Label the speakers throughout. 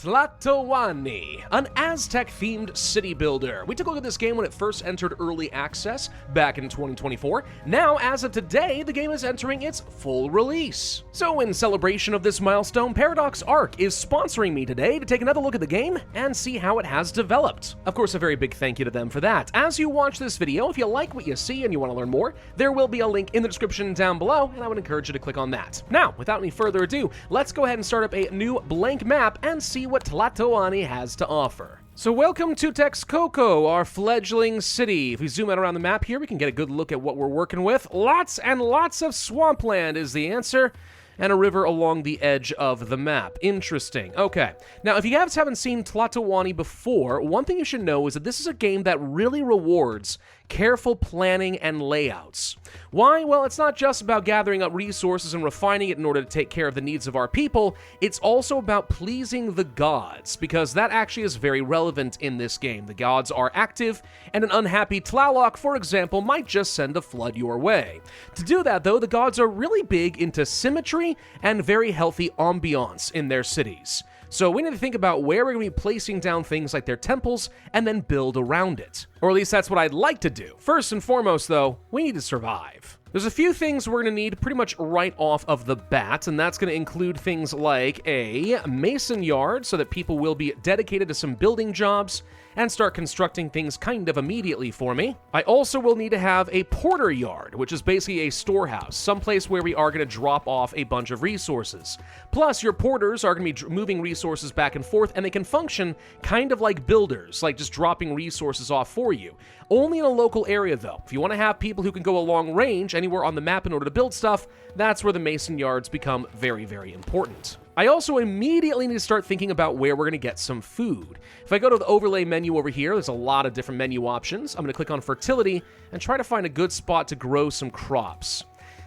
Speaker 1: Tlatoani, an Aztec-themed city builder. We took a look at this game when it first entered early access back in 2024. Now, as of today, the game is entering its full release. So in celebration of this milestone, Paradox Arc is sponsoring me today to take another look at the game and see how it has developed. Of course, a very big thank you to them for that. As you watch this video, if you like what you see and you want to learn more, there will be a link in the description down below, and I would encourage you to click on that. Now, without any further ado, let's go ahead and start up a new blank map and see what Tlatoani has to offer. So welcome to Texcoco, our fledgling city. If we zoom out around the map here, we can get a good look at what we're working with. Lots and lots of swampland is the answer, and a river along the edge of the map. Interesting. Okay. Now, if you guys haven't seen Tlatoani before, one thing you should know is that this is a game that really rewards careful planning and layouts. Why? Well, it's not just about gathering up resources and refining it in order to take care of the needs of our people, it's also about pleasing the gods, because that actually is very relevant in this game. The gods are active, and an unhappy Tlaloc, for example, might just send a flood your way. To do that, though, the gods are really big into symmetry and very healthy ambiance in their cities. So we need to think about where we're going to be placing down things like their temples and then build around it. Or at least that's what I'd like to do. First and foremost, though, we need to survive. There's a few things we're going to need pretty much right off of the bat, and that's going to include things like a mason yard so that people will be dedicated to some building jobs and start constructing things kind of immediately for me. I also will need to have a porter yard, which is basically a storehouse, someplace where we are going to drop off a bunch of resources. Plus, your porters are going to be moving resources back and forth, and they can function kind of like builders, like just dropping resources off for you. Only in a local area, though. If you want to have people who can go a long range anywhere on the map in order to build stuff, that's where the mason yards become very, very important. I also immediately need to start thinking about where we're going to get some food. If I go to the overlay menu over here, there's a lot of different menu options. I'm going to click on fertility and try to find a good spot to grow some crops.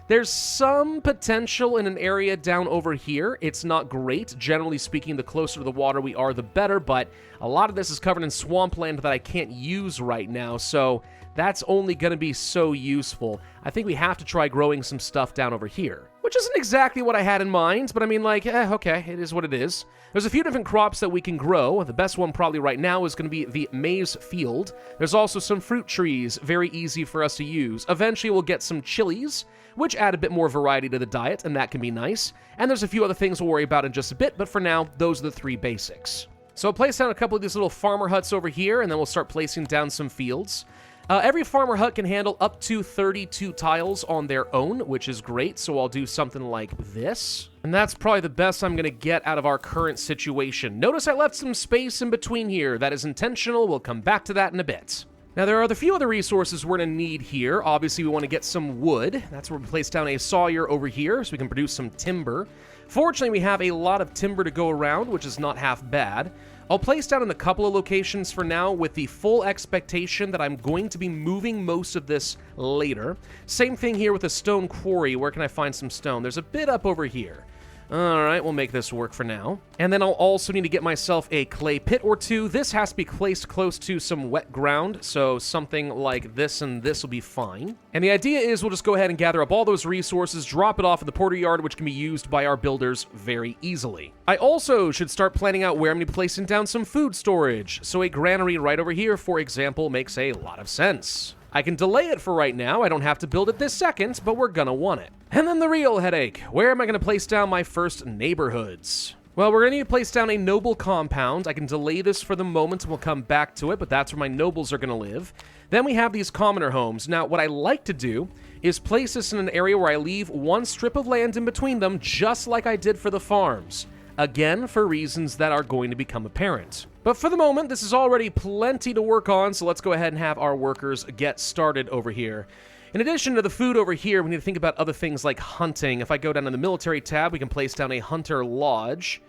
Speaker 1: There's some potential in an area down over here. It's not great. Generally speaking, the closer to the water we are, the better, but a lot of this is covered in swampland that I can't use right now, so that's only going to be so useful. I think we have to try growing some stuff down over here, which isn't exactly what I had in mind, but I mean, like, okay, it is what it is. There's a few different crops that we can grow. The best one probably right now is going to be the maize field. There's also some fruit trees, very easy for us to use. Eventually, we'll get some chilies, which add a bit more variety to the diet, and that can be nice. And there's a few other things we'll worry about in just a bit, but for now, those are the three basics. So I'll place down a couple of these little farmer huts over here, and then we'll start placing down some fields. Every farmer hut can handle up to 32 tiles on their own, which is great, so I'll do something like this. And that's probably the best I'm going to get out of our current situation. Notice I left some space in between here. That is intentional. We'll come back to that in a bit. Now, there are a few other resources we're going to need here. Obviously, we want to get some wood. That's where we place down a sawyer over here so we can produce some timber. Fortunately, we have a lot of timber to go around, which is not half bad. I'll place down in a couple of locations for now with the full expectation that I'm going to be moving most of this later. Same thing here with a stone quarry. Where can I find some stone? There's a bit up over here. All right, we'll make this work for now. And then I'll also need to get myself a clay pit or two. This has to be placed close to some wet ground, so something like this and this will be fine. And the idea is we'll just go ahead and gather up all those resources, drop it off at the porter yard, which can be used by our builders very easily. I also should start planning out where I'm going to be placing down some food storage. So a granary right over here, for example, makes a lot of sense. I can delay it for right now. I don't have to build it this second, but we're gonna want it. And then the real headache. Where am I gonna place down my first neighborhoods? Well, we're gonna need to place down a noble compound. I can delay this for the moment and we'll come back to it, but that's where my nobles are gonna live. Then we have these commoner homes. Now, what I like to do is place this in an area where I leave one strip of land in between them, just like I did for the farms. Again, for reasons that are going to become apparent. But for the moment, this is already plenty to work on, so let's go ahead and have our workers get started over here. In addition to the food over here, we need to think about other things like hunting. If I go down to the military tab, we can place down a hunter lodge.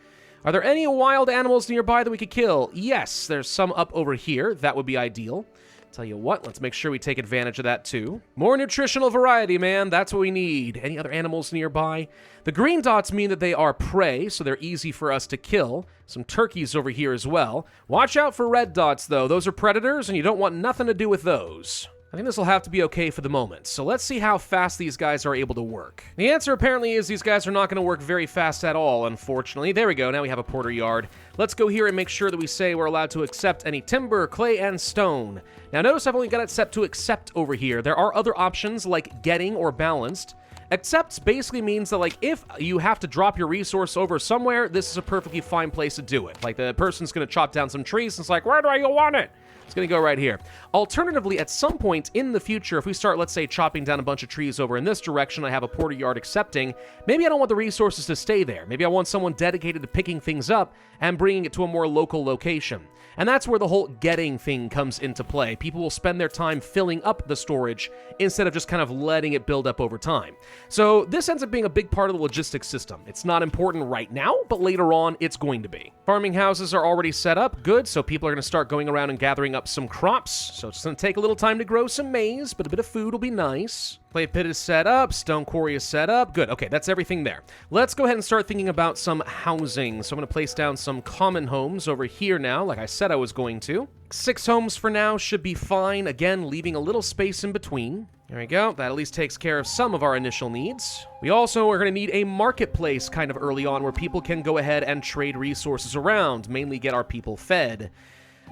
Speaker 1: Are there any wild animals nearby that we could kill? Yes, there's some up over here. That would be ideal. Tell you what, let's make sure we take advantage of that too. More nutritional variety, man. That's what we need. Any other animals nearby? The green dots mean that they are prey, so they're easy for us to kill. Some turkeys over here as well. Watch out for red dots, though. Those are predators, and you don't want nothing to do with those. I think this will have to be okay for the moment. So let's see how fast these guys are able to work. The answer apparently is these guys are not going to work very fast at all, unfortunately. There we go. Now we have a porter yard. Let's go here and make sure that we say we're allowed to accept any timber, clay, and stone. Now notice I've only got it set to accept over here. There are other options like getting or balanced. Accepts basically means that, like, if you have to drop your resource over somewhere, this is a perfectly fine place to do it. Like, the person's going to chop down some trees, and it's like, where do you want it? It's going to go right here. Alternatively, at some point in the future, if we start, let's say, chopping down a bunch of trees over in this direction, I have a porter yard accepting, maybe I don't want the resources to stay there. Maybe I want someone dedicated to picking things up and bringing it to a more local location. And that's where the whole getting thing comes into play. People will spend their time filling up the storage instead of just kind of letting it build up over time. So this ends up being a big part of the logistics system. It's not important right now, but later on, it's going to be. Farming houses are already set up. Good, so people are going to start going around and gathering up some crops. So it's going to take a little time to grow some maize, but a bit of food will be nice. Clay pit is set up, stone quarry is set up. Good, okay, that's everything there. Let's go ahead and start thinking about some housing. So I'm going to place down some common homes over here now, like I said I was going to. 6 homes for now should be fine. Again, leaving a little space in between. There we go. That at least takes care of some of our initial needs. We also are going to need a marketplace kind of early on where people can go ahead and trade resources around, mainly get our people fed.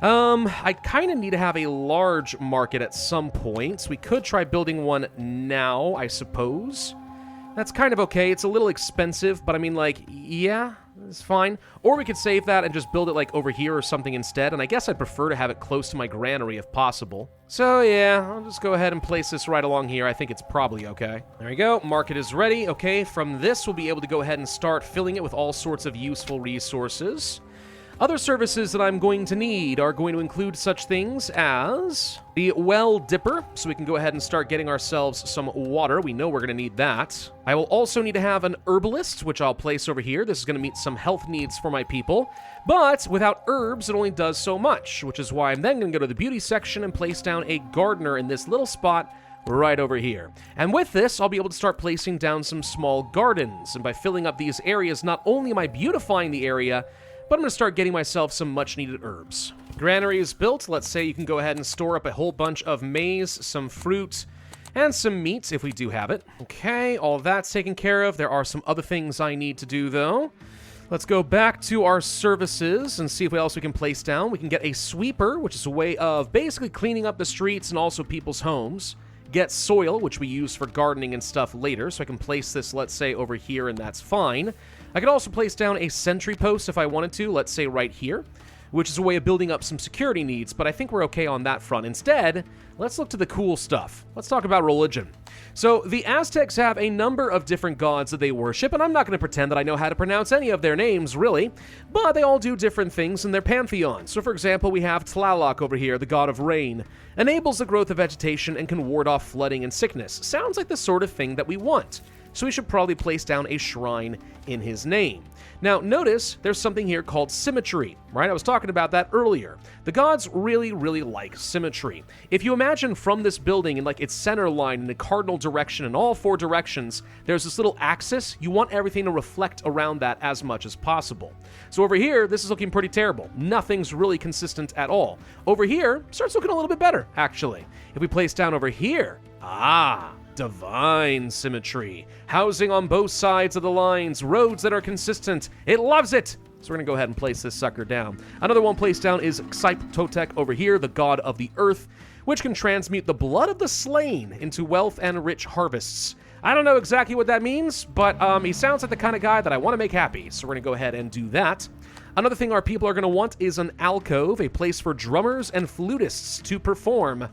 Speaker 1: I kind of need to have a large market at some point, so we could try building one now, I suppose. That's kind of okay. It's a little expensive, but I mean, like, yeah, it's fine. Or we could save that and just build it, like, over here or something instead, and I guess I'd prefer to have it close to my granary if possible. So, yeah, I'll just go ahead and place this right along here. I think it's probably okay. There we go. Market is ready. Okay, from this, we'll be able to go ahead and start filling it with all sorts of useful resources. Other services that I'm going to need are going to include such things as the well dipper, so we can go ahead and start getting ourselves some water. We know we're going to need that. I will also need to have an herbalist, which I'll place over here. This is going to meet some health needs for my people. But without herbs, it only does so much, which is why I'm then going to go to the beauty section and place down a gardener in this little spot right over here. And with this, I'll be able to start placing down some small gardens. And by filling up these areas, not only am I beautifying the area, but I'm going to start getting myself some much-needed herbs. Granary is built. Let's say you can go ahead and store up a whole bunch of maize, some fruit, and some meat if we do have it. Okay, all of that's taken care of. There are some other things I need to do, though. Let's go back to our services and see what else we can place down. We can get a sweeper, which is a way of basically cleaning up the streets and also people's homes. Get soil, which we use for gardening and stuff later, so I can place this, let's say, over here, and that's fine. I could also place down a sentry post if I wanted to, let's say right here, which is a way of building up some security needs, but I think we're okay on that front. Instead, let's look to the cool stuff. Let's talk about religion. So, the Aztecs have a number of different gods that they worship, and I'm not going to pretend that I know how to pronounce any of their names, really, but they all do different things in their pantheon. So, for example, we have Tlaloc over here, the god of rain. Enables the growth of vegetation and can ward off flooding and sickness. Sounds like the sort of thing that we want. So we should probably place down a shrine in his name. Now, notice there's something here called symmetry, right? I was talking about that earlier. The gods really, really like symmetry. If you imagine from this building in like its center line in a cardinal direction in all 4 directions, there's this little axis. You want everything to reflect around that as much as possible. So over here, this is looking pretty terrible. Nothing's really consistent at all. Over here, starts looking a little bit better, actually. If we place down over here, divine symmetry. Housing on both sides of the lines, roads that are consistent. It loves it! So we're going to go ahead and place this sucker down. Another one placed down is Totec over here, the god of the earth, which can transmute the blood of the slain into wealth and rich harvests. I don't know exactly what that means, but he sounds like the kind of guy that I want to make happy, so we're going to go ahead and do that. Another thing our people are going to want is an alcove, a place for drummers and flutists to perform.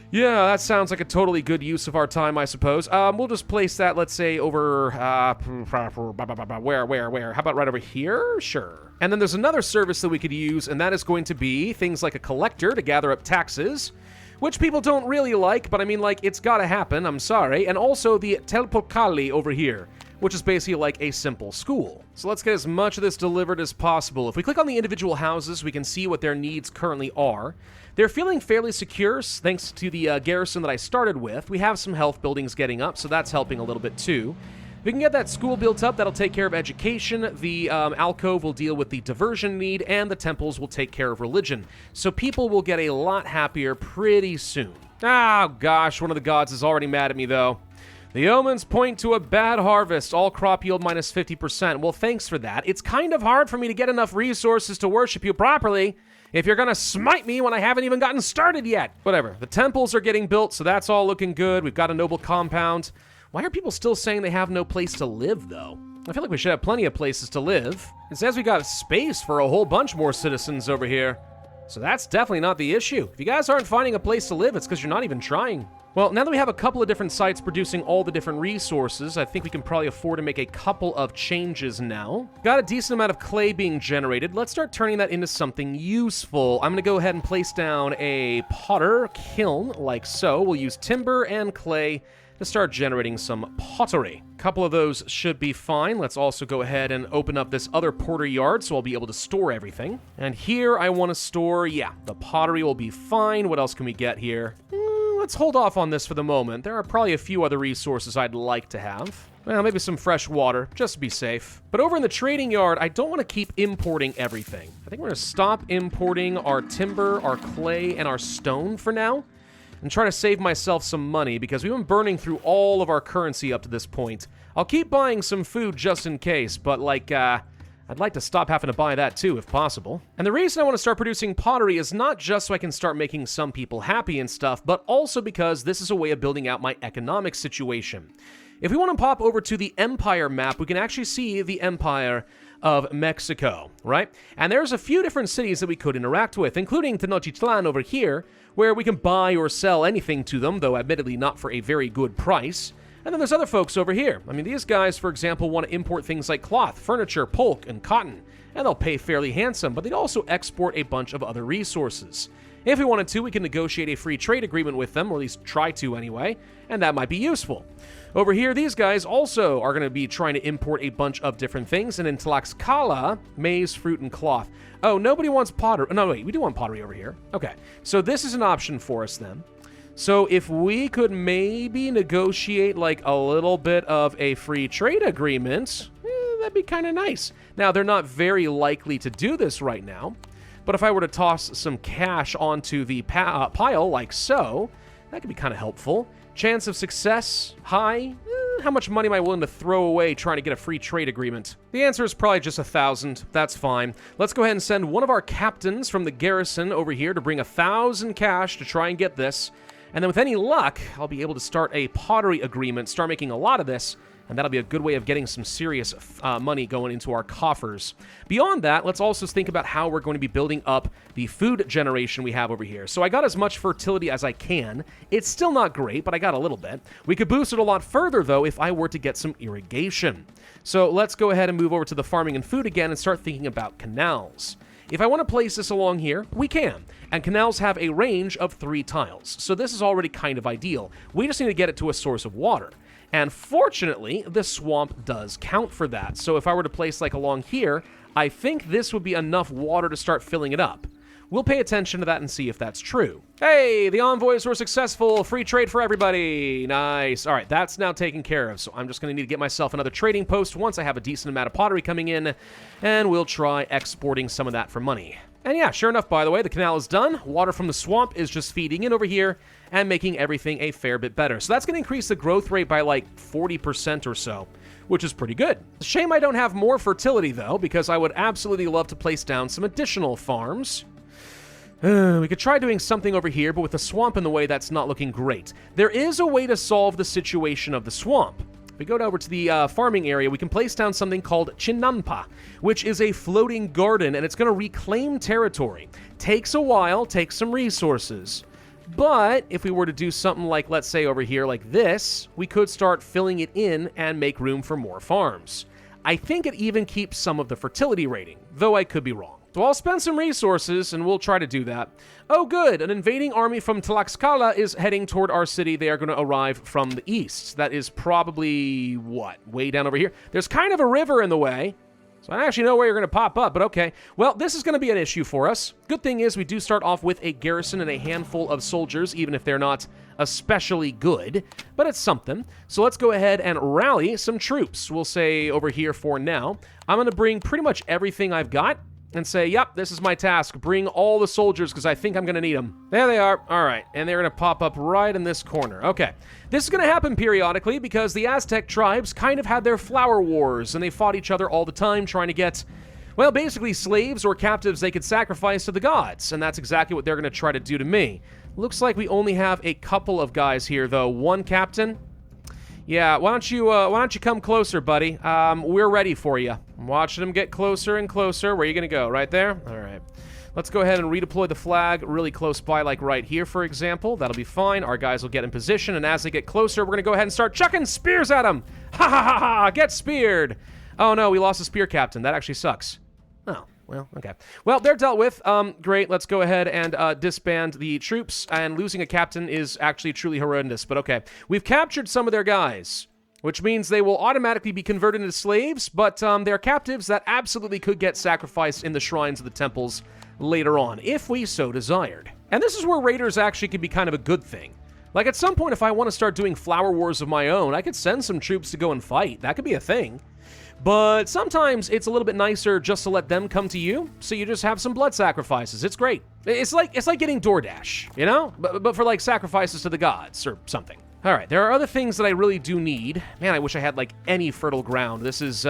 Speaker 1: Yeah, that sounds like a totally good use of our time, I suppose. We'll just place that, let's say, over, where? How about right over here? Sure. And then there's another service that we could use, and that is going to be things like a collector to gather up taxes, which people don't really like, but I mean, like, it's gotta happen, I'm sorry. And also the Telpocali over here, which is basically like a simple school. So let's get as much of this delivered as possible. If we click on the individual houses, we can see what their needs currently are. They're feeling fairly secure, thanks to the garrison that I started with. We have some health buildings getting up, so that's helping a little bit too. If we can get that school built up, that'll take care of education. The alcove will deal with the diversion need, and the temples will take care of religion. So people will get a lot happier pretty soon. Oh gosh, one of the gods is already mad at me though. The omens point to a bad harvest, all crop yield minus 50%. Well, thanks for that. It's kind of hard for me to get enough resources to worship you properly if you're gonna smite me when I haven't even gotten started yet. Whatever, the temples are getting built, so that's all looking good. We've got a noble compound. Why are people still saying they have no place to live, though? I feel like we should have plenty of places to live. It says we got space for a whole bunch more citizens over here. So that's definitely not the issue. If you guys aren't finding a place to live, it's because you're not even trying. Well, now that we have a couple of different sites producing all the different resources, I think we can probably afford to make a couple of changes now. Got a decent amount of clay being generated. Let's start turning that into something useful. I'm going to go ahead and place down a potter kiln like so. We'll use timber and clay to start generating some pottery. A couple of those should be fine. Let's also go ahead and open up this other porter yard so I'll be able to store everything. And here I want to store, yeah, the pottery will be fine. What else can we get here? Let's hold off on this for the moment. There are probably a few other resources I'd like to have. Well, maybe some fresh water, just to be safe. But over in the trading yard, I don't want to keep importing everything. I think we're going to stop importing our timber, our clay, and our stone for now, and try to save myself some money, because we've been burning through all of our currency up to this point. I'll keep buying some food just in case, but I'd like to stop having to buy that too, if possible. And the reason I want to start producing pottery is not just so I can start making some people happy and stuff, but also because this is a way of building out my economic situation. If we want to pop over to the Empire map, we can actually see the Empire of Mexico, right? And there's a few different cities that we could interact with, including Tenochtitlan over here, where we can buy or sell anything to them, though admittedly not for a very good price. And then there's other folks over here. I mean, these guys, for example, want to import things like cloth, furniture, pulp, and cotton, and they'll pay fairly handsome, but they'd also export a bunch of other resources. If we wanted to, we can negotiate a free trade agreement with them, or at least try to anyway, and that might be useful. Over here, these guys also are going to be trying to import a bunch of different things, and in Tlaxcala, maize, fruit, and cloth. Oh, nobody wants pottery. No, wait, we do want pottery over here. Okay, so this is an option for us then. So if we could maybe negotiate like a little bit of a free trade agreement, that'd be kind of nice. Now, they're not very likely to do this right now, but if I were to toss some cash onto the pile like so, that could be kind of helpful. Chance of success, high. How much money am I willing to throw away trying to get a free trade agreement? The answer is probably just 1,000. That's fine. Let's go ahead and send one of our captains from the garrison over here to bring 1,000 cash to try and get this. And then with any luck, I'll be able to start a pottery agreement, start making a lot of this, and that'll be a good way of getting some serious money going into our coffers. Beyond that, let's also think about how we're going to be building up the food generation we have over here. So I got as much fertility as I can. It's still not great, but I got a little bit. We could boost it a lot further, though, if I were to get some irrigation. So let's go ahead and move over to the farming and food again and start thinking about canals. If I want to place this along here, we can. And canals have a range of 3 tiles, so this is already kind of ideal. We just need to get it to a source of water. And fortunately, the swamp does count for that. So if I were to place like along here, I think this would be enough water to start filling it up. We'll pay attention to that and see if that's true. Hey, the envoys were successful. Free trade for everybody. Nice. All right, that's now taken care of. So I'm just going to need to get myself another trading post once I have a decent amount of pottery coming in, and we'll try exporting some of that for money. And yeah, sure enough, by the way, the canal is done. Water from the swamp is just feeding in over here and making everything a fair bit better. So that's going to increase the growth rate by like 40% or so, which is pretty good. Shame I don't have more fertility, though, because I would absolutely love to place down some additional farms. We could try doing something over here, but with the swamp in the way, that's not looking great. There is a way to solve the situation of the swamp. If we go over to the farming area, we can place down something called Chinampa, which is a floating garden, and it's going to reclaim territory. Takes a while, takes some resources. But if we were to do something like, let's say over here like this, we could start filling it in and make room for more farms. I think it even keeps some of the fertility rating, though I could be wrong. So I'll spend some resources, and we'll try to do that. Oh, good. An invading army from Tlaxcala is heading toward our city. They are going to arrive from the east. That is probably, what, way down over here? There's kind of a river in the way, so I don't actually know where you're going to pop up, but okay. Well, this is going to be an issue for us. Good thing is we do start off with a garrison and a handful of soldiers, even if they're not especially good, but it's something. So let's go ahead and rally some troops. We'll say over here for now. I'm going to bring pretty much everything I've got. and say, yep, this is my task. Bring all the soldiers because I think I'm going to need them. There they are. All right. And they're going to pop up right in this corner. Okay. This is going to happen periodically because the Aztec tribes kind of had their flower wars, and they fought each other all the time trying to get, well, basically slaves or captives they could sacrifice to the gods. And that's exactly what they're going to try to do to me. Looks like we only have a couple of guys here, though. One captain. Yeah, why don't you come closer, buddy? We're ready for you. I'm watching him get closer and closer. Where are you gonna go? Right there? All right. Let's go ahead and redeploy the flag really close by, like right here, for example. That'll be fine. Our guys will get in position, and as they get closer, we're gonna go ahead and start chucking spears at them. Ha ha ha ha! Get speared! Oh no, we lost a spear captain. That actually sucks. Oh. Well, okay. Well, they're dealt with. Great. Let's go ahead and disband the troops. And losing a captain is actually truly horrendous, but okay. We've captured some of their guys, which means they will automatically be converted into slaves, but they're captives that absolutely could get sacrificed in the shrines of the temples later on, if we so desired. And this is where raiders actually can be kind of a good thing. Like, at some point, if I want to start doing flower wars of my own, I could send some troops to go and fight. That could be a thing. But sometimes it's a little bit nicer just to let them come to you, so you just have some blood sacrifices. It's great. It's like getting DoorDash, you know? But for like sacrifices to the gods or something. All right, there are other things that I really do need. Man, I wish I had like any fertile ground. This is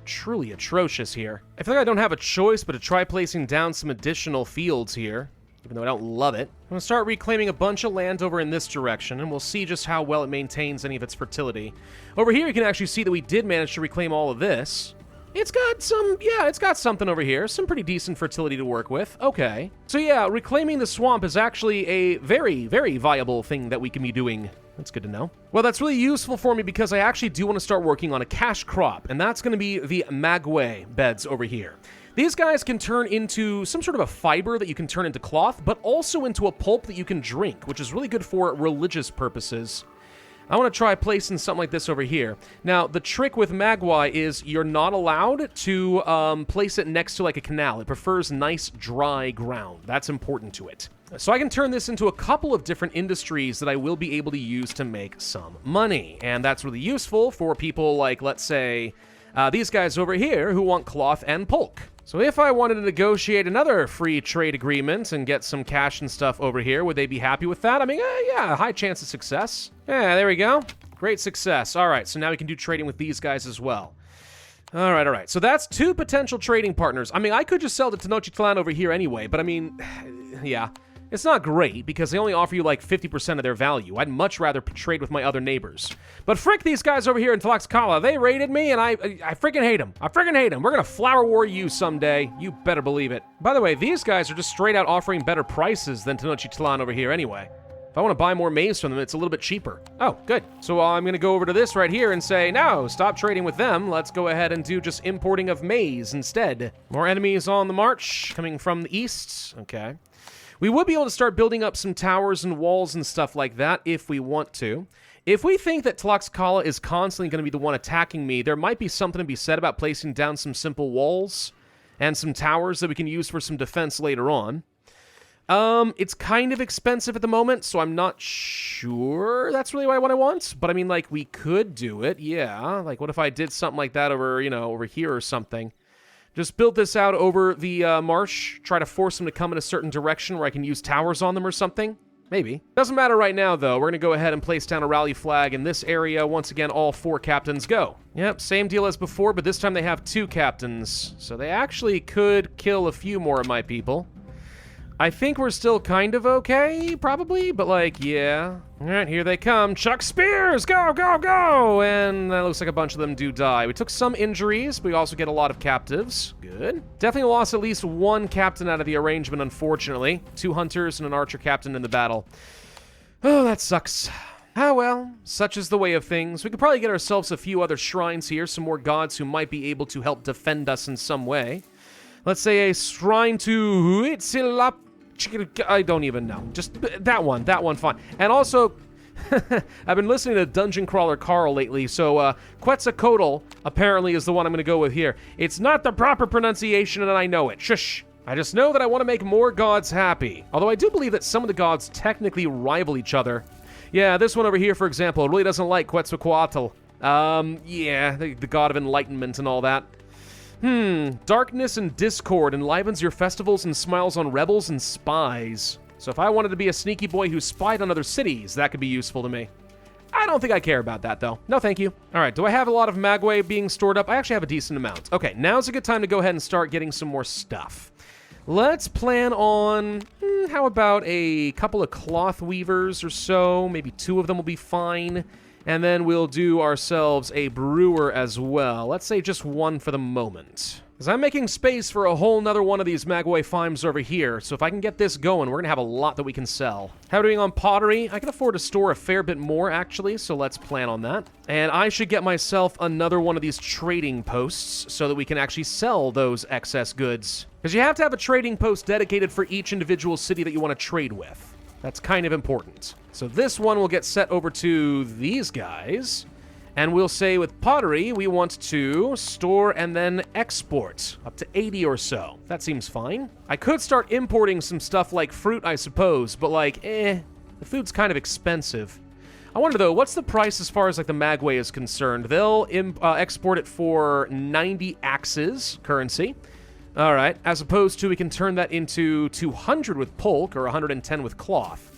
Speaker 1: truly atrocious here. I feel like I don't have a choice but to try placing down some additional fields here, even though I don't love it. I'm gonna start reclaiming a bunch of land over in this direction, and we'll see just how well it maintains any of its fertility. Over here, you can actually see that we did manage to reclaim all of this. It's got some, yeah, it's got something over here. Some pretty decent fertility to work with. Okay. So yeah, reclaiming the swamp is actually a very, very viable thing that we can be doing. That's good to know. Well, that's really useful for me because I actually do want to start working on a cash crop, and that's going to be the maguey beds over here. These guys can turn into some sort of a fiber that you can turn into cloth, but also into a pulp that you can drink, which is really good for religious purposes. I want to try placing something like this over here. Now, the trick with maguey is you're not allowed to place it next to like a canal. It prefers nice, dry ground. That's important to it. So I can turn this into a couple of different industries that I will be able to use to make some money. And that's really useful for people like, let's say, these guys over here who want cloth and pulp. So if I wanted to negotiate another free trade agreement and get some cash and stuff over here, would they be happy with that? I mean, yeah, high chance of success. Yeah, there we go. Great success. All right, so now we can do trading with these guys as well. All right. So that's two potential trading partners. I mean, I could just sell to Tenochtitlan over here anyway, but I mean, yeah. It's not great, because they only offer you like 50% of their value. I'd much rather trade with my other neighbors. But frick these guys over here in Tlaxcala. They raided me, and I freaking hate them. I freaking hate them. We're gonna flower war you someday. You better believe it. By the way, these guys are just straight out offering better prices than Tenochtitlan over here anyway. If I want to buy more maize from them, it's a little bit cheaper. Oh, good. So I'm going to go over to this right here and say, no, stop trading with them. Let's go ahead and do just importing of maize instead. More enemies on the march coming from the east. Okay. We would be able to start building up some towers and walls and stuff like that if we want to. If we think that Tlaxcala is constantly going to be the one attacking me, there might be something to be said about placing down some simple walls and some towers that we can use for some defense later on. It's kind of expensive at the moment, so I'm not sure that's really what I want. But I mean, like, we could do it, yeah. Like, what if I did something like that over, you know, over here or something? Just build this out over the marsh, try to force them to come in a certain direction where I can use towers on them or something. Maybe. Doesn't matter right now, though. We're going to go ahead and place down a rally flag in this area. Once again, all 4 captains go. Yep, same deal as before, but this time they have 2 captains. So they actually could kill a few more of my people. I think we're still kind of okay, probably, but like, yeah. All right, here they come. Chuck spears! Go, go, go! And that looks like a bunch of them do die. We took some injuries, but we also get a lot of captives. Good. Definitely lost at least 1 captain out of the arrangement, unfortunately. 2 hunters and an archer captain in the battle. Oh, that sucks. Ah, well, such is the way of things. We could probably get ourselves a few other shrines here, some more gods who might be able to help defend us in some way. Let's say a shrine to Huitzilap. I don't even know. Just that one, fine. And also, I've been listening to Dungeon Crawler Carl lately, so Quetzalcoatl apparently is the one I'm going to go with here. It's not the proper pronunciation, and I know it. Shush. I just know that I want to make more gods happy. Although I do believe that some of the gods technically rival each other. Yeah, this one over here, for example, really doesn't like Quetzalcoatl. Yeah, the god of enlightenment and all that. Darkness and discord enlivens your festivals and smiles on rebels and spies. So if I wanted to be a sneaky boy who spied on other cities, that could be useful to me. I don't think I care about that, though. No, thank you. All right, do I have a lot of magway being stored up? I actually have a decent amount. Okay, now's a good time to go ahead and start getting some more stuff. Let's plan on, how about a couple of cloth weavers or so? Maybe 2 of them will be fine. And then we'll do ourselves a brewer as well. Let's say just 1 for the moment. Because I'm making space for a whole nother one of these magway farms over here, so if I can get this going, we're going to have a lot that we can sell. How are we doing on pottery? I can afford to store a fair bit more, actually, so let's plan on that. And I should get myself another one of these trading posts so that we can actually sell those excess goods. Because you have to have a trading post dedicated for each individual city that you want to trade with. That's kind of important. So this one will get set over to these guys. And we'll say with pottery, we want to store and then export up to 80 or so. That seems fine. I could start importing some stuff like fruit, I suppose, but like, the food's kind of expensive. I wonder though, what's the price as far as like the magway is concerned? They'll export it for 90 axes currency. All right, as opposed to we can turn that into 200 with pulque or 110 with cloth.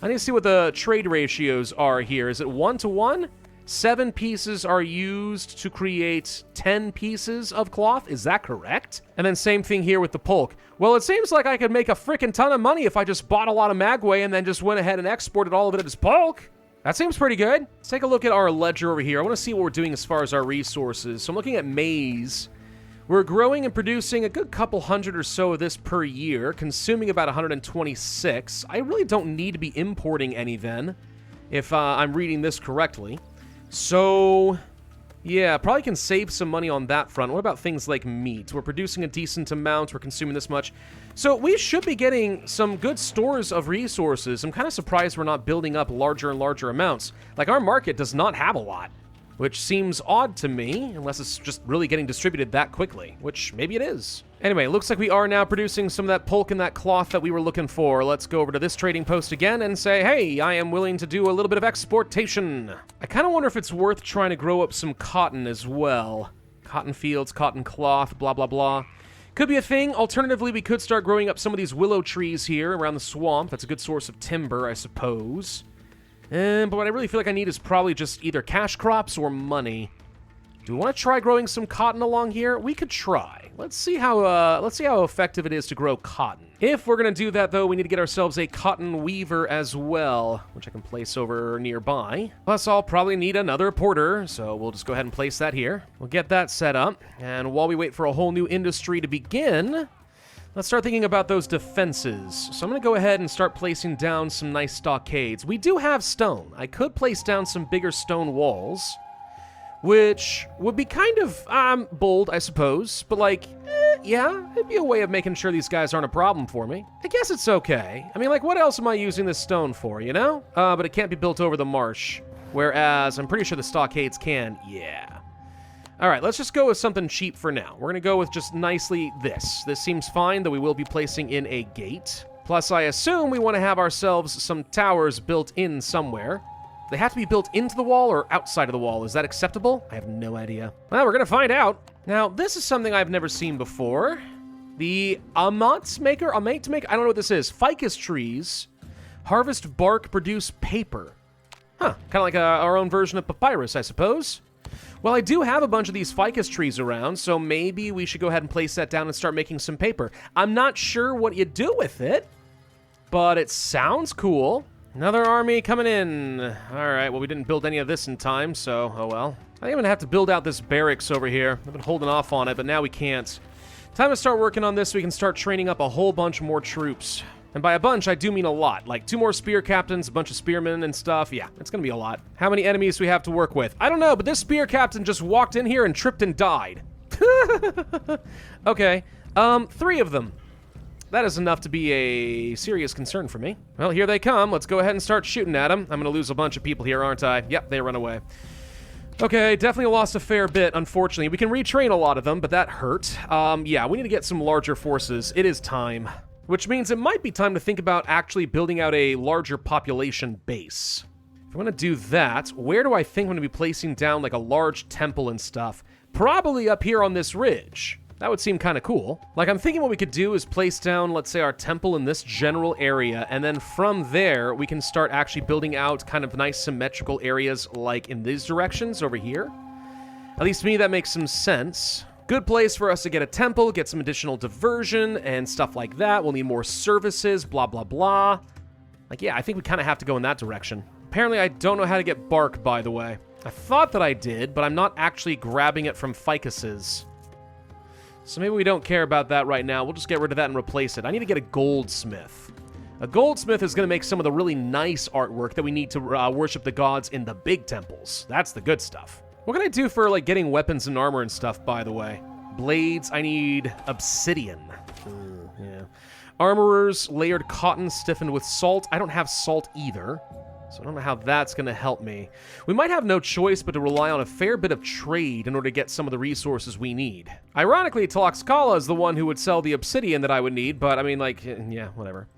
Speaker 1: I need to see what the trade ratios are here. Is it 1 to 1? 7 pieces are used to create 10 pieces of cloth. Is that correct? And then same thing here with the pulque. Well, it seems like I could make a freaking ton of money if I just bought a lot of magway and then just went ahead and exported all of it as pulque. That seems pretty good. Let's take a look at our ledger over here. I want to see what we're doing as far as our resources. So I'm looking at maize. We're growing and producing a good couple hundred or so of this per year, consuming about 126. I really don't need to be importing any then, if I'm reading this correctly. So, yeah, probably can save some money on that front. What about things like meat? We're producing a decent amount. We're consuming this much. So we should be getting some good stores of resources. I'm kind of surprised we're not building up larger and larger amounts. Like, our market does not have a lot, which seems odd to me, unless it's just really getting distributed that quickly, which maybe it is. Anyway, looks like we are now producing some of that pulque and that cloth that we were looking for. Let's go over to this trading post again and say, hey, I am willing to do a little bit of exportation. I kind of wonder if it's worth trying to grow up some cotton as well. Cotton fields, cotton cloth, blah, blah, blah. Could be a thing. Alternatively, we could start growing up some of these willow trees here around the swamp. That's a good source of timber, I suppose. But what I really feel like I need is probably just either cash crops or money. Do we want to try growing some cotton along here? We could try. Let's see how effective it is to grow cotton. If we're going to do that, though, we need to get ourselves a cotton weaver as well, which I can place over nearby. Plus, I'll probably need another porter, so we'll just go ahead and place that here. We'll get that set up, and while we wait for a whole new industry to begin, let's start thinking about those defenses. So I'm going to go ahead and start placing down some nice stockades. We do have stone. I could place down some bigger stone walls, which would be kind of bold, I suppose. But like, yeah, it'd be a way of making sure these guys aren't a problem for me. I guess it's okay. I mean, like, what else am I using this stone for, you know? But it can't be built over the marsh. Whereas, I'm pretty sure the stockades can. Yeah. All right, let's just go with something cheap for now. We're going to go with just nicely this. This seems fine, though we will be placing in a gate. Plus, I assume we want to have ourselves some towers built in somewhere. They have to be built into the wall or outside of the wall. Is that acceptable? I have no idea. Well, we're going to find out. Now, this is something I've never seen before. The amate maker? I don't know what this is. Ficus trees harvest bark, produce paper. Huh, kind of like our own version of papyrus, I suppose. Well, I do have a bunch of these ficus trees around, so maybe we should go ahead and place that down and start making some paper. I'm not sure what you do with it, but it sounds cool. Another army coming in. All right, well, we didn't build any of this in time, so oh well. I think I'm gonna have to build out this barracks over here. I've been holding off on it, but now we can't. Time to start working on this so we can start training up a whole bunch more troops. And by a bunch, I do mean a lot. Like 2 more spear captains, a bunch of spearmen and stuff. Yeah, it's gonna be a lot. How many enemies do we have to work with? I don't know, but this spear captain just walked in here and tripped and died. Okay, 3 of them. That is enough to be a serious concern for me. Well, here they come. Let's go ahead and start shooting at them. I'm gonna lose a bunch of people here, aren't I? Yep, they run away. Okay, definitely lost a fair bit, unfortunately. We can retrain a lot of them, but that hurt. Yeah, we need to get some larger forces. It is time. Which means it might be time to think about actually building out a larger population base. If I want to do that, where do I think I'm going to be placing down like a large temple and stuff? Probably up here on this ridge. That would seem kind of cool. Like, I'm thinking what we could do is place down, let's say, our temple in this general area, and then from there, we can start actually building out kind of nice symmetrical areas like in these directions over here. At least to me, that makes some sense. Good place for us to get a temple, get some additional diversion, and stuff like that. We'll need more services, blah, blah, blah. Like, yeah, I think we kind of have to go in that direction. Apparently, I don't know how to get bark, by the way. I thought that I did, but I'm not actually grabbing it from ficuses. So maybe we don't care about that right now. We'll just get rid of that and replace it. I need to get a goldsmith. A goldsmith is going to make some of the really nice artwork that we need to worship the gods in the big temples. That's the good stuff. What can I do for, like, getting weapons and armor and stuff, by the way? Blades, I need obsidian. Yeah. Armorers, layered cotton stiffened with salt. I don't have salt either. So I don't know how that's going to help me. We might have no choice but to rely on a fair bit of trade in order to get some of the resources we need. Ironically, Tlaxcala is the one who would sell the obsidian that I would need, but I mean, like, yeah, whatever.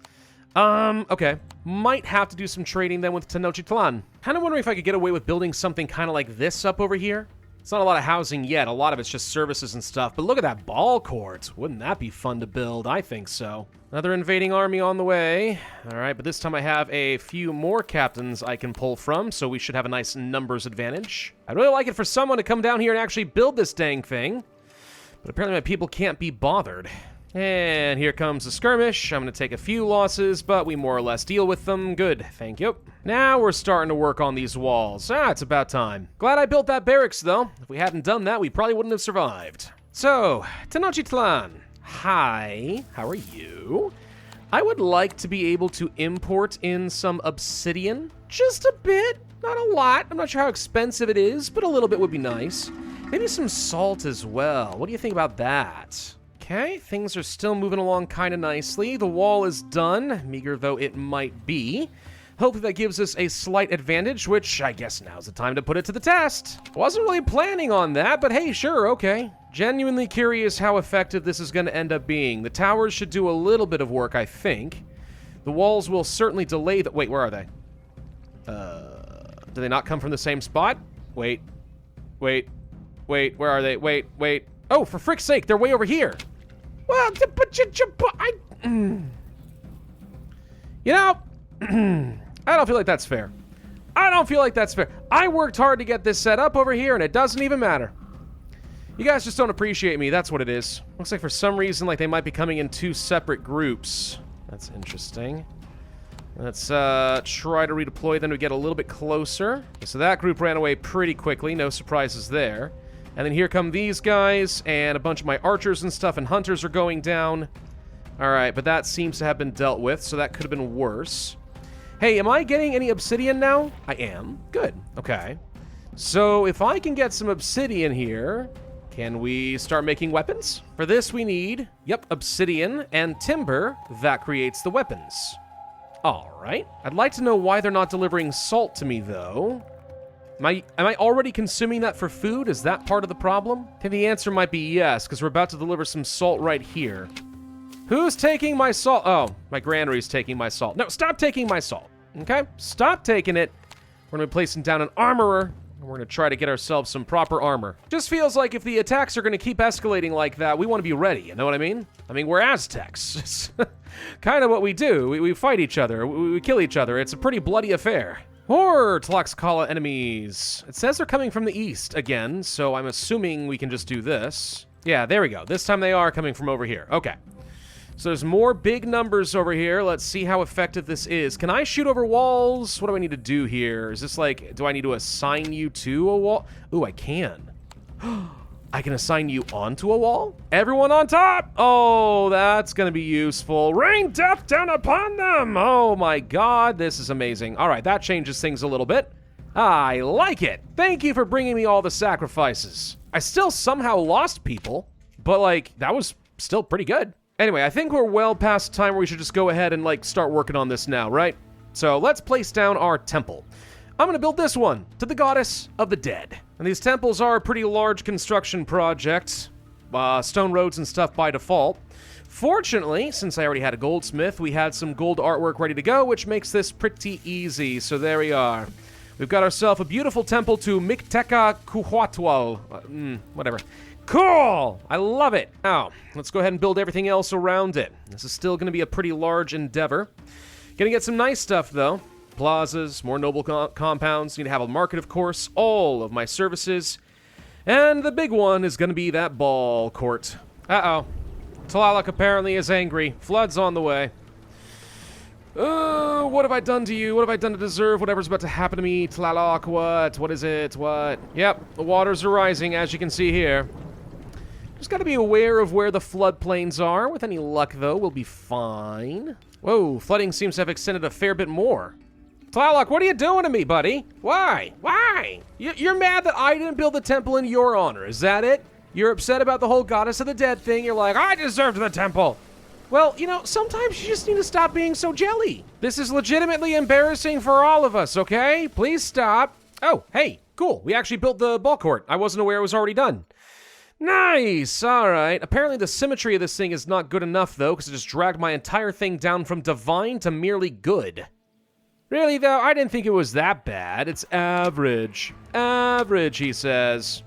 Speaker 1: Okay. Might have to do some trading then with Tenochtitlan. Kind of wondering if I could get away with building something kind of like this up over here. It's not a lot of housing yet. A lot of it's just services and stuff. But look at that ball court. Wouldn't that be fun to build? I think so. Another invading army on the way. All right, but this time I have a few more captains I can pull from, so we should have a nice numbers advantage. I'd really like it for someone to come down here and actually build this dang thing. But apparently my people can't be bothered. And here comes the skirmish. I'm going to take a few losses, but we more or less deal with them. Good, thank you. Now we're starting to work on these walls. It's about time. Glad I built that barracks, though. If we hadn't done that, we probably wouldn't have survived. So, Tenochtitlan. Hi, how are you? I would like to be able to import in some obsidian. Just a bit, not a lot. I'm not sure how expensive it is, but a little bit would be nice. Maybe some salt as well. What do you think about that? Okay, things are still moving along kind of nicely. The wall is done, meager though it might be. Hopefully that gives us a slight advantage, which I guess now's the time to put it to the test. Wasn't really planning on that, but hey, sure, okay. Genuinely curious how effective this is going to end up being. The towers should do a little bit of work, I think. The walls will certainly delay the... Wait, where are they? Do they not come from the same spot? Wait, where are they? Wait. Oh, for frick's sake, they're way over here. Well, you know, I don't feel like that's fair. I worked hard to get this set up over here, and it doesn't even matter. You guys just don't appreciate me, that's what it is. Looks like for some reason, like they might be coming in two separate groups. That's interesting. Let's try to redeploy them to get a little bit closer. Okay, so that group ran away pretty quickly, no surprises there. And then here come these guys, and a bunch of my archers and stuff, and hunters are going down. Alright, but that seems to have been dealt with, so that could have been worse. Hey, am I getting any obsidian now? I am. Good. Okay. So, if I can get some obsidian here, can we start making weapons? For this, we need, obsidian and timber. That creates the weapons. Alright. I'd like to know why they're not delivering salt to me, though. Am I already consuming that for food? Is that part of the problem? I think the answer might be yes, because we're about to deliver some salt right here. Who's taking my salt? Oh, my granary's taking my salt. No, stop taking my salt. Okay? Stop taking it. We're going to be placing down an armorer, and we're going to try to get ourselves some proper armor. Just feels like if the attacks are going to keep escalating like that, we want to be ready, you know what I mean? I mean, we're Aztecs. It's kind of what we do. We fight each other. We kill each other. It's a pretty bloody affair. Or Tlaxcala enemies. It says they're coming from the east again, so I'm assuming we can just do this. Yeah, there we go. This time they are coming from over here. Okay. So there's more big numbers over here. Let's see how effective this is. Can I shoot over walls? What do I need to do here? Is this like, do I need to assign you to a wall? Ooh, I can. I can assign you onto a wall? Everyone on top! Oh, that's gonna be useful. Rain death down upon them! Oh my god, this is amazing. All right, that changes things a little bit. I like it. Thank you for bringing me all the sacrifices. I still somehow lost people, but like, that was still pretty good. Anyway, I think we're well past time where we should just go ahead and like start working on this now, right? So let's place down our temple. I'm gonna build this one to the goddess of the dead. And these temples are a pretty large construction project. Stone roads and stuff by default. Fortunately, since I already had a goldsmith, we had some gold artwork ready to go, which makes this pretty easy. So there we are. We've got ourselves a beautiful temple to Micteca Cuhuatl. Whatever. Cool! I love it. Now, let's go ahead and build everything else around it. This is still going to be a pretty large endeavor. Gonna get some nice stuff, though. Plazas, more noble compounds. Need to have a market, of course. All of my services. And the big one is going to be that ball court. Uh-oh. Tlaloc apparently is angry. Flood's on the way. What have I done to you? What have I done to deserve whatever's about to happen to me? Tlaloc, what? What is it? What? Yep, the waters are rising, as you can see here. Just gotta be aware of where the floodplains are. With any luck, though, we'll be fine. Whoa, flooding seems to have extended a fair bit more. Tlaloc, what are you doing to me, buddy? Why? Why? You're mad that I didn't build the temple in your honor, is that it? You're upset about the whole goddess of the dead thing. You're like, I deserved the temple. Well, you know, sometimes you just need to stop being so jelly. This is legitimately embarrassing for all of us, okay? Please stop. Oh, hey, cool. We actually built the ball court. I wasn't aware it was already done. Nice, all right. Apparently the symmetry of this thing is not good enough, though, because it just dragged my entire thing down from divine to merely good. Really, though, I didn't think it was that bad. It's average. Average, he says.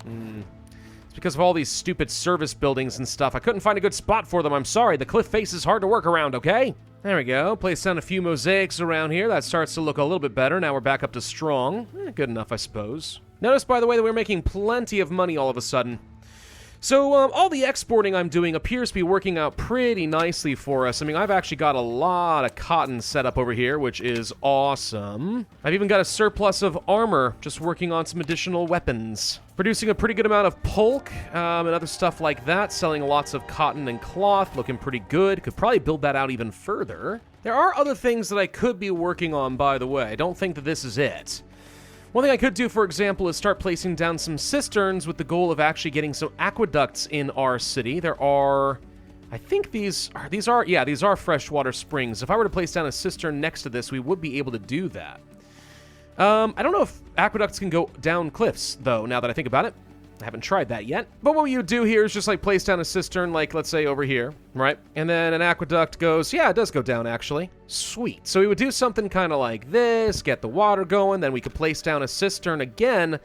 Speaker 1: It's because of all these stupid service buildings and stuff. I couldn't find a good spot for them. I'm sorry. The cliff face is hard to work around, okay? There we go. Place down a few mosaics around here. That starts to look a little bit better. Now we're back up to strong. Good enough, I suppose. Notice, by the way, that we're making plenty of money all of a sudden. So, all the exporting I'm doing appears to be working out pretty nicely for us. I mean, I've actually got a lot of cotton set up over here, which is awesome. I've even got a surplus of armor, just working on some additional weapons. Producing a pretty good amount of pulque, and other stuff like that. Selling lots of cotton and cloth, looking pretty good. Could probably build that out even further. There are other things that I could be working on, by the way. I don't think that this is it. One thing I could do, for example, is start placing down some cisterns with the goal of actually getting some aqueducts in our city. There are, I think these are freshwater springs. If I were to place down a cistern next to this, we would be able to do that. I don't know if aqueducts can go down cliffs, though, now that I think about it. I haven't tried that yet. But what you do here is just like place down a cistern, like let's say over here, right? And then an aqueduct goes, yeah, it does go down actually. Sweet. So we would do something kind of like this, get the water going, then we could place down a cistern again,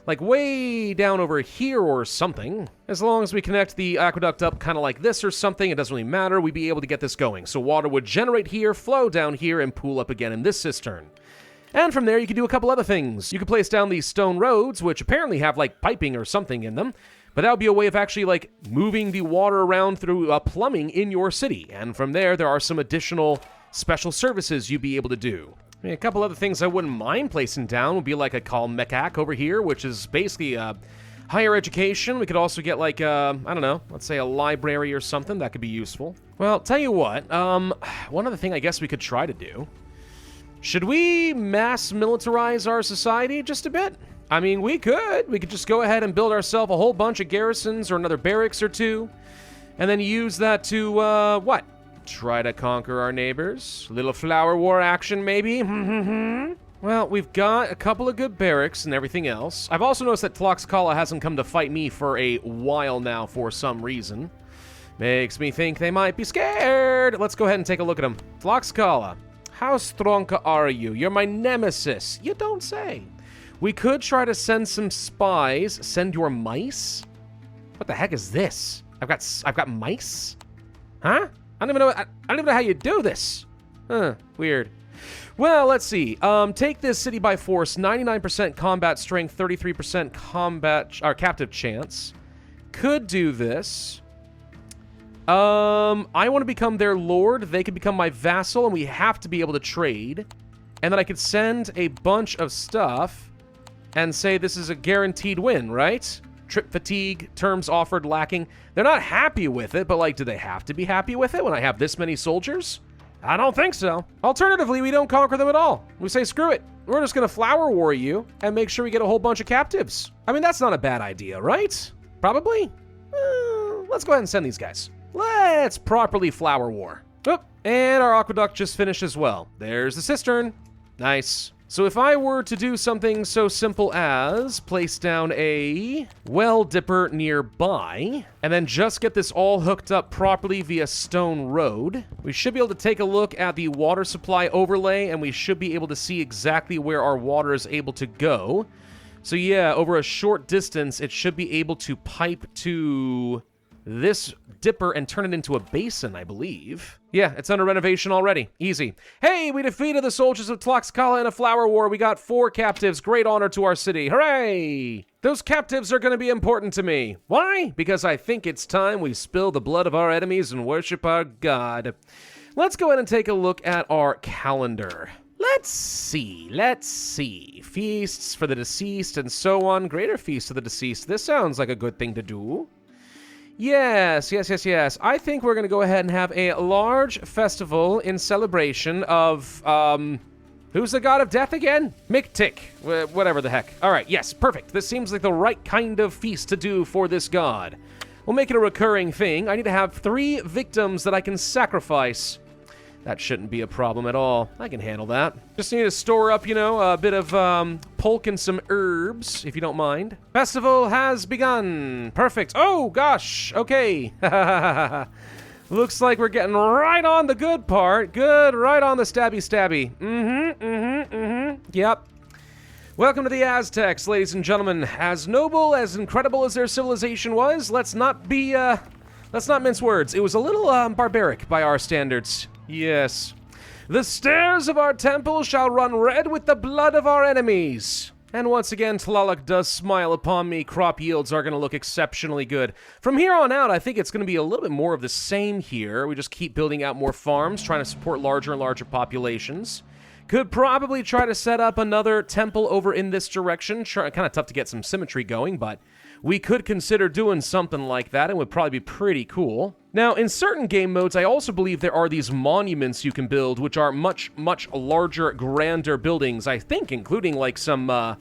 Speaker 1: like way down over here or something. As long as we connect the aqueduct up kind of like this or something, it doesn't really matter, we'd be able to get this going. So water would generate here, flow down here, and pool up again in this cistern. And from there, you can do a couple other things. You could place down these stone roads, which apparently have, like, piping or something in them. But that would be a way of actually, like, moving the water around through plumbing in your city. And from there are some additional special services you'd be able to do. I mean, a couple other things I wouldn't mind placing down would be, like, a Kalmekak over here, which is basically higher education. We could also get, like, I don't know, let's say a library or something. That could be useful. Well, tell you what, one other thing I guess we could try to do. Should we mass militarize our society just a bit? I mean, we could. We could just go ahead and build ourselves a whole bunch of garrisons or another barracks or two. And then use that to, what? Try to conquer our neighbors? A little flower war action, maybe? Well, we've got a couple of good barracks and everything else. I've also noticed that Tlaxcala hasn't come to fight me for a while now for some reason. Makes me think they might be scared. Let's go ahead and take a look at them. Tlaxcala. How strong are you? You're my nemesis. You don't say. We could try to send some spies. Send your mice? What the heck is this? I've got mice? Huh? I don't even know how you do this. Huh, weird. Well, let's see. Take this city by force. 99% combat strength, 33% combat or captive chance. Could do this. I want to become their lord. They could become my vassal, and we have to be able to trade. And then I could send a bunch of stuff and say this is a guaranteed win, right? Trip fatigue, terms offered lacking. They're not happy with it, but, like, do they have to be happy with it when I have this many soldiers? I don't think so. Alternatively, we don't conquer them at all. We say, screw it. We're just going to flower war you and make sure we get a whole bunch of captives. I mean, that's not a bad idea, right? Probably. Let's go ahead and send these guys. Let's properly flower war. Oh, and our aqueduct just finished as well. There's the cistern. Nice. So if I were to do something so simple as place down a well dipper nearby, and then just get this all hooked up properly via stone road, we should be able to take a look at the water supply overlay, and we should be able to see exactly where our water is able to go. So yeah, over a short distance, it should be able to pipe to this dipper and turn it into a basin, I believe. Yeah, it's under renovation already. Easy. Hey, we defeated the soldiers of Tlaxcala in a flower war. We got 4 captives. Great honor to our city. Hooray! Those captives are going to be important to me. Why? Because I think it's time we spill the blood of our enemies and worship our god. Let's go ahead and take a look at our calendar. Let's see. Feasts for the deceased and so on. Greater feasts of the deceased. This sounds like a good thing to do. Yes. I think we're going to go ahead and have a large festival in celebration of, who's the god of death again? Miktik. Whatever the heck. All right, yes, perfect. This seems like the right kind of feast to do for this god. We'll make it a recurring thing. I need to have 3 victims that I can sacrifice. That shouldn't be a problem at all. I can handle that. Just need to store up, a bit of pulque and some herbs, if you don't mind. Festival has begun. Perfect. Oh, gosh. Okay. Looks like we're getting right on the good part. Good, right on the stabby. Yep. Welcome to the Aztecs, ladies and gentlemen. As noble, as incredible as their civilization was, let's not mince words. It was a little barbaric by our standards. Yes. The stairs of our temple shall run red with the blood of our enemies. And once again, Tlaloc does smile upon me. Crop yields are going to look exceptionally good. From here on out, I think it's going to be a little bit more of the same here. We just keep building out more farms, trying to support larger and larger populations. Could probably try to set up another temple over in this direction. Kind of tough to get some symmetry going, but we could consider doing something like that. It would probably be pretty cool. Now, in certain game modes, I also believe there are these monuments you can build, which are much, much larger, grander buildings, I think, including like some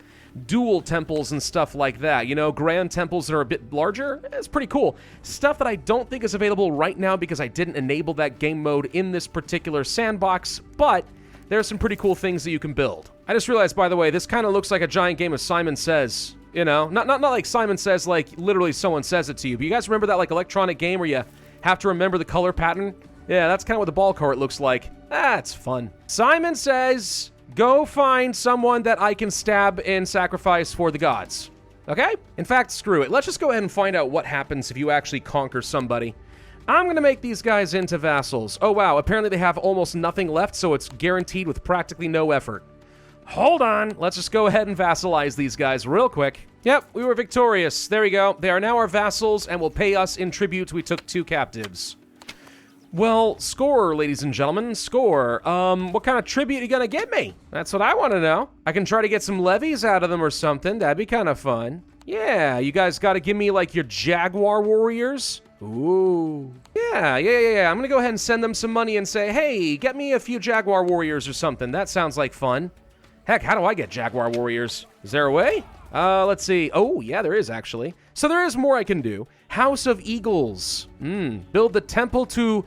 Speaker 1: dual temples and stuff like that. Grand temples that are a bit larger. It's pretty cool. Stuff that I don't think is available right now because I didn't enable that game mode in this particular sandbox, but there are some pretty cool things that you can build. I just realized, by the way, this kind of looks like a giant game of Simon Says. Not like Simon Says, like literally someone says it to you. But you guys remember that like electronic game where you have to remember the color pattern? Yeah, that's kind of what the ball cart looks like. That's fun. Simon Says, go find someone that I can stab and sacrifice for the gods. Okay? In fact, screw it. Let's just go ahead and find out what happens if you actually conquer somebody. I'm going to make these guys into vassals. Oh, wow. Apparently they have almost nothing left, so it's guaranteed with practically no effort. Hold on. Let's just go ahead and vassalize these guys real quick. Yep, we were victorious. There we go. They are now our vassals and will pay us in tribute. We took 2 captives. Well, score, ladies and gentlemen. Score. What kind of tribute are you going to give me? That's what I want to know. I can try to get some levies out of them or something. That'd be kind of fun. Yeah, you guys got to give me, like, your Jaguar warriors. Ooh. Yeah. I'm going to go ahead and send them some money and say, hey, get me a few Jaguar warriors or something. That sounds like fun. Heck, how do I get Jaguar warriors? Is there a way? Let's see. Oh, yeah, there is actually. So there is more I can do. House of Eagles. Build the temple to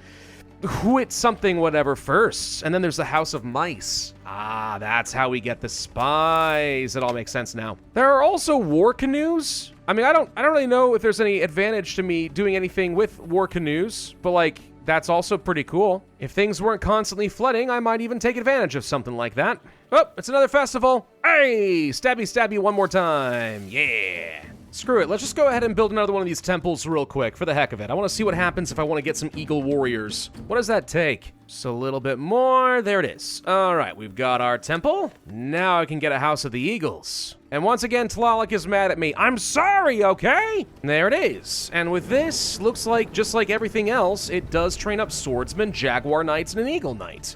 Speaker 1: Huit something whatever first. And then there's the House of Mice. Ah, that's how we get the spies. It all makes sense now. There are also war canoes. I mean, I don't really know if there's any advantage to me doing anything with war canoes, but like, that's also pretty cool. If things weren't constantly flooding, I might even take advantage of something like that. Oh, it's another festival. Hey, stabby one more time. Yeah. Screw it. Let's just go ahead and build another one of these temples real quick for the heck of it. I want to see what happens if I want to get some eagle warriors. What does that take? Just a little bit more. There it is. All right, we've got our temple. Now I can get a House of the Eagles. And once again, Tlaloc is mad at me. I'm sorry, okay? There it is. And with this, looks like, just like everything else, it does train up swordsmen, jaguar knights, and an eagle knight.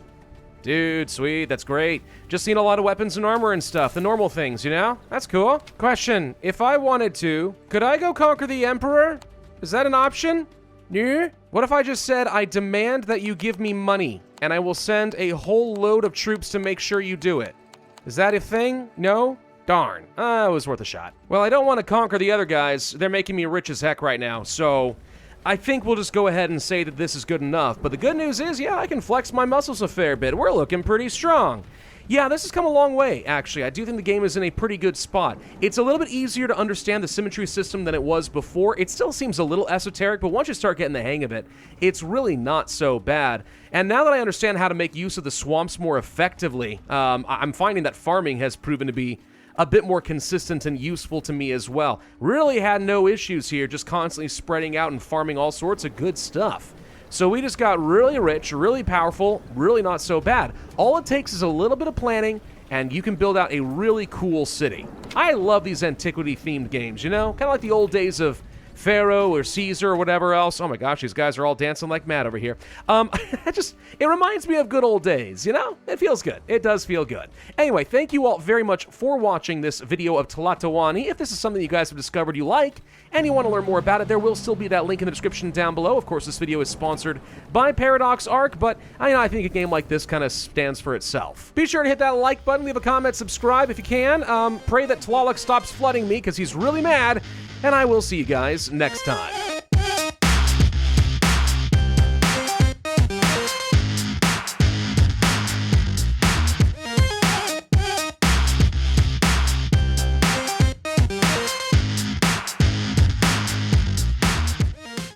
Speaker 1: Dude, sweet, that's great. Just seen a lot of weapons and armor and stuff, the normal things, you know? That's cool. Question, if I wanted to, could I go conquer the Emperor? Is that an option? No? What if I just said, I demand that you give me money, and I will send a whole load of troops to make sure you do it? Is that a thing? No? Darn. It was worth a shot. Well, I don't want to conquer the other guys. They're making me rich as heck right now, so I think we'll just go ahead and say that this is good enough. But the good news is, yeah, I can flex my muscles a fair bit. We're looking pretty strong. Yeah, this has come a long way, actually. I do think the game is in a pretty good spot. It's a little bit easier to understand the symmetry system than it was before. It still seems a little esoteric, but once you start getting the hang of it, it's really not so bad. And now that I understand how to make use of the swamps more effectively, I'm finding that farming has proven to be a bit more consistent and useful to me as well. Really had no issues here, just constantly spreading out and farming all sorts of good stuff. So we just got really rich, really powerful, really not so bad. All it takes is a little bit of planning, and you can build out a really cool city. I love these antiquity-themed games, you know? Kind of like the old days of Pharaoh or Caesar or whatever else. Oh my gosh, these guys are all dancing like mad over here. It reminds me of good old days, you know? It feels good. It does feel good. Anyway, thank you all very much for watching this video of Tlatoani. If this is something you guys have discovered you like, and you want to learn more about it, there will still be that link in the description down below. Of course, this video is sponsored by Paradox Arc, but I think a game like this kind of stands for itself. Be sure to hit that like button, leave a comment, subscribe if you can. Pray that Tlaloc stops flooding me, because he's really mad, and I will see you guys next time.